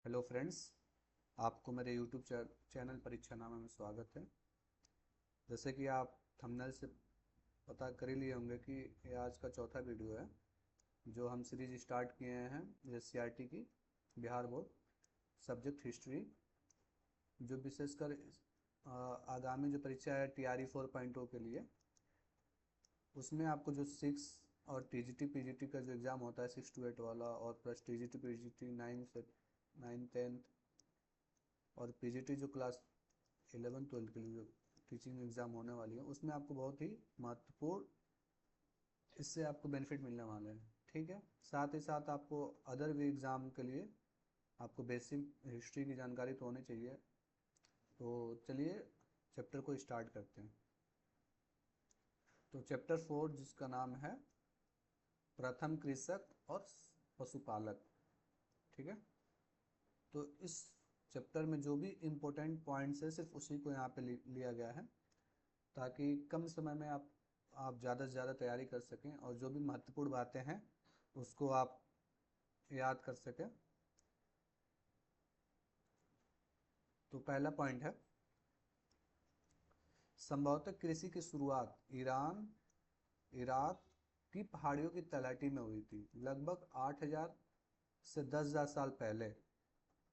Hello friends, आपको मेरे YouTube channel परीक्षानामा में स्वागत है। जैसे कि आप थंबनेल से पता कर ही लिए होंगे कि ये आज का चौथा वीडियो है जो हम सीरीज स्टार्ट किए हैं एससीईआरटी की बिहार बोर्ड सब्जेक्ट हिस्ट्री, जो विशेषकर आगामी जो परीक्षा है टीआरई 4.0 के लिए, उसमें आपको जो 6 और टीजीटी पीजीटी का जो एग्ज़ाम होता है 6 to 8 वाला, और प्लस टीजीटी पीजीटी 9 10 और पीजीटी जो क्लास 11 12 के लिए जो टीचिंग एग्ज़ाम होने वाली है, उसमें आपको बहुत ही महत्वपूर्ण इससे आपको बेनिफिट मिलने वाले हैं। ठीक है, साथ ही साथ आपको अदर भी एग्ज़ाम के लिए आपको बेसिक हिस्ट्री की जानकारी तो होनी चाहिए। तो चलिए चैप्टर को स्टार्ट करते हैं। तो चैप्टर 4 जिसका नाम है प्रथम कृषक और पशुपालक। ठीक है, तो इस चैप्टर में जो भी इम्पोर्टेंट पॉइंट्स है सिर्फ उसी को यहाँ पे लिया गया है, ताकि कम समय में आप ज़्यादा से ज़्यादा तैयारी कर सकें और जो भी महत्वपूर्ण बातें हैं उसको आप याद कर सकें। तो पहला पॉइंट है, संभवतः कृषि की शुरुआत ईरान इराक की पहाड़ियों की तलहटी में हुई थी, लगभग 8,000 से 10,000 साल पहले।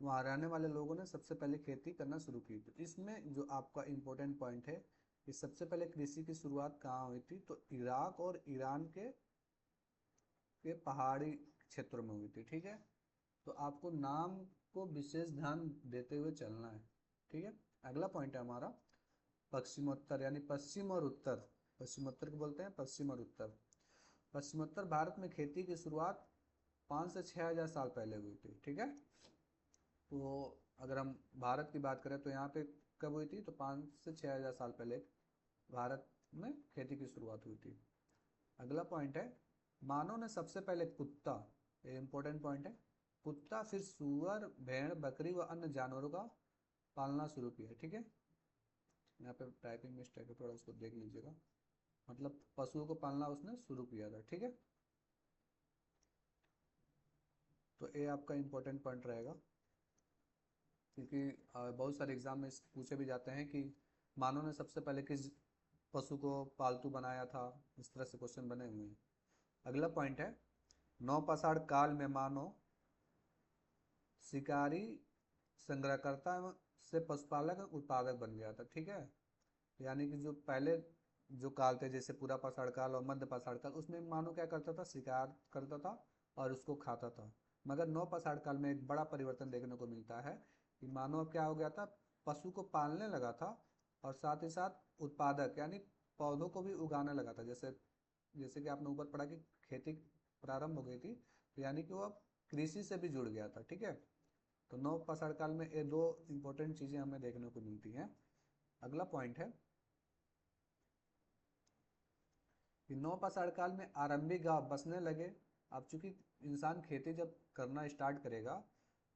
वहाँ रहने वाले लोगों ने सबसे पहले खेती करना शुरू की। तो इसमें जो आपका इम्पोर्टेंट पॉइंट है कि सबसे पहले कृषि की शुरुआत कहाँ हुई थी, तो इराक और ईरान के पहाड़ी क्षेत्रों में हुई थी। ठीक है, तो आपको नाम को विशेष ध्यान देते हुए चलना है। ठीक है, अगला पॉइंट है हमारा पश्चिमोत्तर, यानी पश्चिम और उत्तर। पश्चिमोत्तर को बोलते हैं पश्चिम और उत्तर। पश्चिमोत्तर भारत में खेती की शुरुआत 5 से 6 हज़ार साल पहले हुई थी। ठीक है, तो अगर हम भारत की बात करें तो यहाँ पे कब हुई थी, तो 5 से 6 हज़ार साल पहले भारत में खेती की शुरुआत हुई थी। अगला पॉइंट है, मानव ने सबसे पहले कुत्ता, ये इंपॉर्टेंट पॉइंट है, कुत्ता फिर सुअर भेड़ बकरी व अन्य जानवरों का पालना शुरू किया। ठीक है, यहाँ पे टाइपिंग मिस्टेक है, थोड़ा उसको देख लीजिएगा। मतलब पशुओं को पालना उसने शुरू किया था। ठीक है, तो ये आपका इम्पोर्टेंट पॉइंट रहेगा, क्योंकि बहुत सारे एग्जाम में पूछे भी जाते हैं कि मानव ने सबसे पहले किस पशु को पालतू बनाया था। इस तरह से क्वेश्चन बने हुए हैं। अगला पॉइंट है, नौपाषाण काल में मानव शिकारी संग्रहकर्ता से पशुपालक उत्पादक बन गया था। ठीक है, यानी कि जो पहले जो काल थे, जैसे पूरा पाषाण काल और मध्य पाषाण काल, उसमें मानव क्या करता था, शिकार करता था और उसको खाता था। मगर नौ पाषाण काल में एक बड़ा परिवर्तन देखने को मिलता है कि मानव क्या हो गया था, पशु को पालने लगा था और साथ ही साथ उत्पादक यानी पौधों को भी उगाने लगा था। जैसे जैसे कि आपने ऊपर पढ़ा कि खेती प्रारंभ हो गई थी, तो यानी कि वो अब कृषि से भी जुड़ गया था। ठीक है, तो नव पाषाण काल में ये दो इंपॉर्टेंट चीज़ें हमें देखने को मिलती हैं। अगला पॉइंट है कि नव पाषाण काल में आरंभिक गांव बसने लगे। अब चूंकि इंसान खेती जब करना स्टार्ट करेगा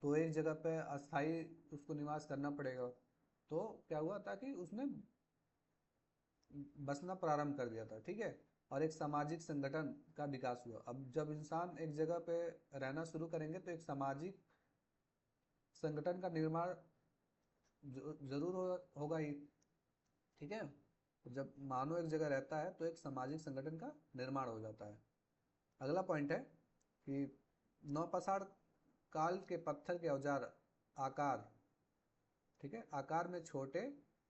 तो एक जगह पे अस्थाई उसको निवास करना पड़ेगा। तो क्या हुआ था कि उसने बसना प्रारंभ कर दिया था। ठीक है, और एक सामाजिक संगठन का विकास हुआ। अब जब इंसान एक जगह पे रहना शुरू करेंगे तो एक सामाजिक संगठन का निर्माण जरूर होगा ही। ठीक है, तो जब मानव एक जगह रहता है तो एक सामाजिक संगठन का निर्माण हो जाता है। अगला पॉइंट है कि नौपाषाण काल के पत्थर के औजार आकार, ठीक है, आकार में छोटे,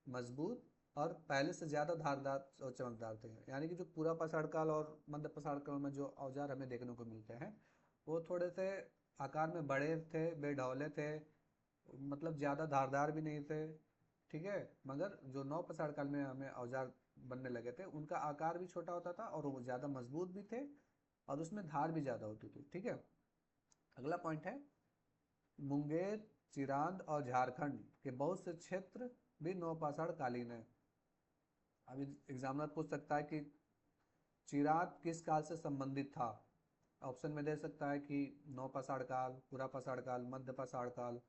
मजबूत और पहले से ज़्यादा धारदार और चमकदार थे। यानी कि जो पूरा पाषाण काल और मध्य पाषाण काल में जो औजार हमें देखने को मिलते हैं वो थोड़े से आकार में बड़े थे, बेढौले थे, मतलब ज़्यादा धारदार भी नहीं थे। ठीक है, मगर जो नौ पाषाण काल में हमें औजार बनने लगे थे उनका आकार भी छोटा होता था और वो ज़्यादा मजबूत भी थे और उसमें धार भी ज़्यादा होती थी। ठीक है, अगला पॉइंट है, मुंगेर, चिरांद और झारखंड के बहुत से क्षेत्र भी नौपाषाण कालीन है। अभी एग्जामिनर पूछ सकता है कि चिरांद किस काल से संबंधित था। ऑप्शन में दे सकता है कि नौपाषाण काल, पूरा पाषाण काल, मध्य पाषाण काल,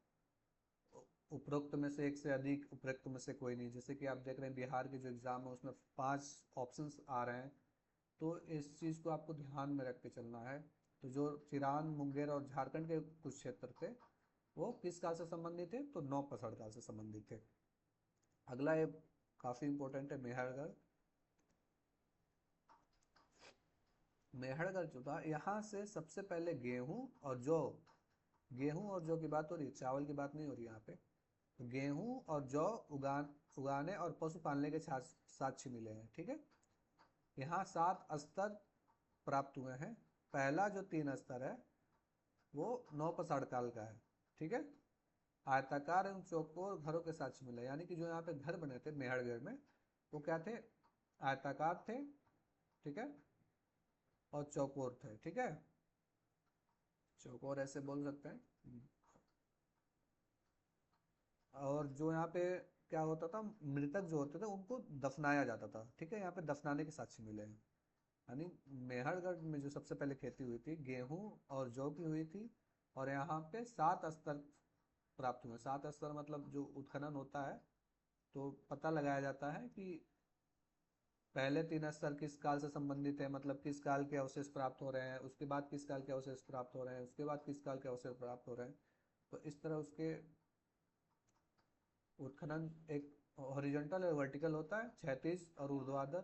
उपरोक्त में से एक से अधिक, उपरोक्त में से कोई नहीं। जैसे कि आप देख रहे हैं बिहार के जो एग्ज़ाम है उसमें 5 ऑप्शंस आ रहे हैं, तो इस चीज़ को आपको ध्यान में रख के चलना है। तो जो चिरांद, मुंगेर और झारखंड के कुछ क्षेत्र थे वो किस काल से संबंधित थे? तो नौपसड़ काल से संबंधित थे। अगला ये काफी इंपॉर्टेंट है, मेहरगढ़। मेहरगढ़ जो था, यहाँ से सबसे पहले गेहूं और जौ की बात हो रही है, चावल की बात नहीं हो रही यहाँ पे। तो गेहूं और जौ उगाने और पशु पालने के साक्ष्य मिले हैं, ठीक है। यहाँ 7 स्तर प्राप्त हुए हैं। पहला जो 3 स्तर है वो नौपसाड़ काल का है, ठीक है। आयताकार एवं चौकोर घरों के साक्ष्य मिले, यानी कि जो यहाँ पे घर बने थे मेहरगढ़ में, वो क्या थे? आयताकार थे, ठीक है, और चौकोर थे, ठीक है। चौकोर ऐसे बोल सकते हैं। और जो यहाँ पे क्या होता था, मृतक जो होते थे उनको दफनाया जाता था, ठीक है। यहाँ पे दफनाने के साक्ष्य मिले हैं। यानी मेहरगढ़ में जो सबसे पहले खेती हुई थी गेहूं और जौ की हुई थी, और यहाँ पे 7 स्तर प्राप्त हुए। 7 स्तर मतलब जो उत्खनन होता है तो पता लगाया जाता है कि पहले 3 स्तर किस काल से संबंधित है, मतलब किस काल के अवशेष प्राप्त हो रहे हैं, उसके बाद किस काल के अवशेष प्राप्त हो रहे हैं, उसके बाद किस काल के अवशेष प्राप्त हो रहे हैं। तो इस तरह उसके उत्खनन एक हॉरिजॉन्टल और वर्टिकल होता है, क्षैतिज और ऊर्ध्वाधर।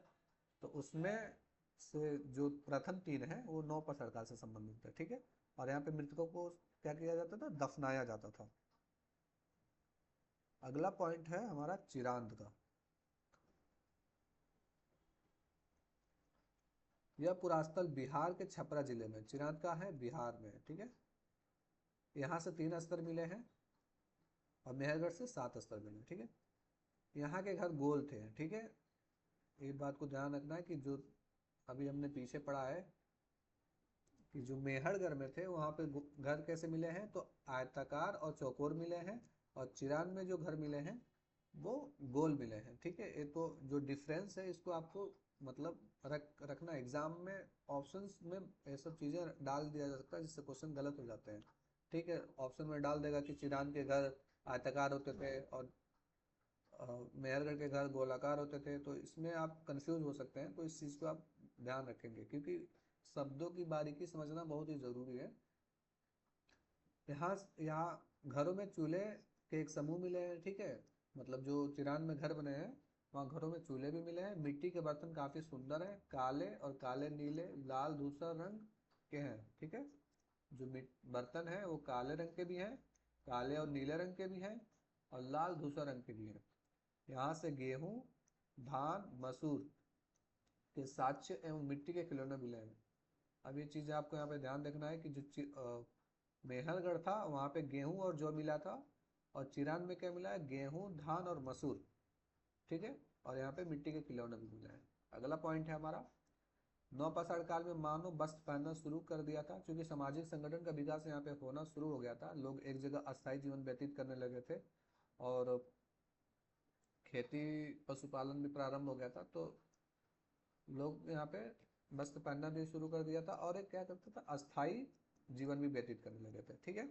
तो उसमें से जो प्रथम 3 है वो नौपसड़ काल से संबंधित है, ठीक है। और यहाँ पे मृतकों को क्या किया जाता था? दफनाया जाता था। अगला पॉइंट है हमारा चिरांद का। यह पुरास्थल बिहार के छपरा जिले में, चिरांद का है बिहार में, ठीक है। यहाँ से 3 स्तर मिले हैं और मेहरगढ़ से 7 स्तर मिले, ठीक है। यहाँ के घर गोल थे, ठीक है। एक बात को ध्यान रखना है कि जो अभी हमने पीछे पढ़ा है कि जो मेहरगढ़ में थे वहाँ पे घर कैसे मिले हैं, तो आयताकार और चौकोर मिले हैं। और चिरांद में जो घर मिले हैं वो गोल मिले हैं, ठीक है। ये तो जो डिफरेंस है इसको आपको मतलब रखना एग्जाम में, ऑप्शंस में ये सब चीज़ें डाल दिया जा सकता है जिससे क्वेश्चन गलत हो जाते हैं, ठीक है। ऑप्शन में डाल देगा कि चिरांद के घर आयताकार होते थे और मेहरगढ़ के घर गोलाकार होते थे, तो इसमें आप कंफ्यूज हो सकते हैं। तो इस चीज़ को आप ध्यान रखेंगे क्योंकि शब्दों की बारीकी समझना बहुत ही ज़रूरी है। यहाँ यहाँ घरों में चूल्हे के एक समूह मिले हैं, ठीक है। मतलब जो चिरान में घर बने हैं वहाँ घरों में चूल्हे भी मिले हैं। मिट्टी के बर्तन काफ़ी सुंदर हैं, काले और काले नीले लाल धूसर रंग के हैं, ठीक है। जो बर्तन हैं वो काले रंग के भी हैं, काले और नीले रंग के भी हैं, और लाल धूसर रंग के भी हैं। यहाँ से गेहूँ, धान, मसूर के साक्ष्य एवं मिट्टी के खिलौने मिले हैं। अब ये चीज़ आपको यहाँ पे ध्यान रखना है कि जो मेहरगढ़ था वहाँ पे गेहूं और जौ मिला था, और चिरान में क्या मिला है? गेहूं, धान और मसूर, ठीक है। और यहाँ पे मिट्टी के खिलौने भी मिले हैं। अगला पॉइंट है हमारा, नौपाषाण काल में मानव वस्त्र पहनना शुरू कर दिया था क्योंकि सामाजिक संगठन का विकास यहाँ पे होना शुरू हो गया था। लोग एक जगह अस्थायी जीवन व्यतीत करने लगे थे और खेती पशुपालन भी प्रारंभ हो गया था, तो लोग यहाँ पे वस्त्र पहनना भी शुरू कर दिया था और एक क्या करता था, अस्थाई जीवन भी व्यतीत करने लगे थे, ठीक है।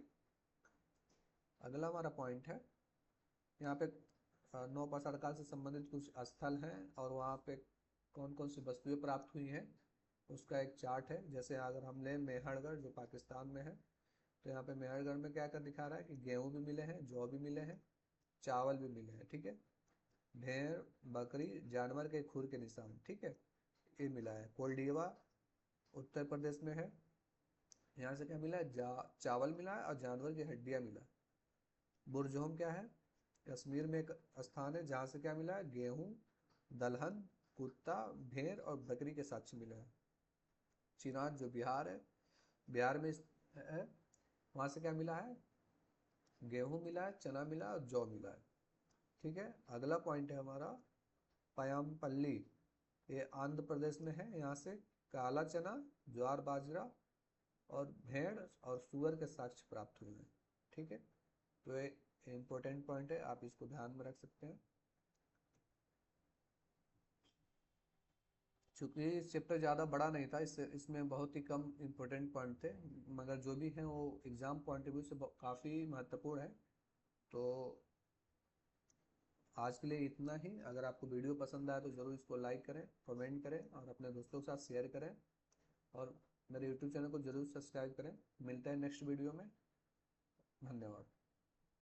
अगला हमारा पॉइंट है यहाँ पे नौपाषाण काल से संबंधित कुछ स्थल हैं और वहाँ पे कौन कौन सी वस्तुएं प्राप्त हुई हैं उसका एक चार्ट है। जैसे अगर हम लें मेहरगढ़ जो पाकिस्तान में है, तो यहाँ पे मेहरगढ़ में क्या कर दिखा रहा है कि गेहूं भी मिले हैं, जौ भी मिले हैं, चावल भी मिले हैं, ठीक है। भेड़, बकरी, जानवर के खुर के निशान, ठीक है, ये मिला है। कोलडीवा उत्तर प्रदेश में है, यहाँ से क्या मिला है? चावल मिला है और जानवर की हड्डियाँ मिला है। बुरजोम क्या है? कश्मीर में एक स्थान है जहाँ से क्या मिला है? गेहूं, दलहन, कुत्ता, भेड़ और बकरी के साक्ष्य मिले हैं। चिराग जो बिहार है, बिहार में है, वहाँ से क्या मिला है? गेहूं मिला है, चना मिला है और जौ मिला है, ठीक है। अगला पॉइंट है हमारा पयामपल्ली, ये आंध्र प्रदेश में है। यहाँ से काला चना, ज्वार बाजरा और भेड़ और सुअर के साक्ष्य प्राप्त हुए हैं, ठीक है। तो ये इम्पोर्टेंट पॉइंट है, आप इसको ध्यान में रख सकते हैं। चूंकि चैप्टर ज़्यादा बड़ा नहीं था, इसमें बहुत ही कम इम्पोर्टेंट पॉइंट थे, मगर जो भी हैं वो एग्ज़ाम पॉइंट ऑफ व्यू से काफ़ी महत्वपूर्ण है। तो आज के लिए इतना ही। अगर आपको वीडियो पसंद आया तो ज़रूर इसको लाइक करें, कमेंट करें और अपने दोस्तों के साथ शेयर करें, और मेरे यूट्यूब चैनल को ज़रूर सब्सक्राइब करें। मिलते हैं नेक्स्ट वीडियो में। धन्यवाद।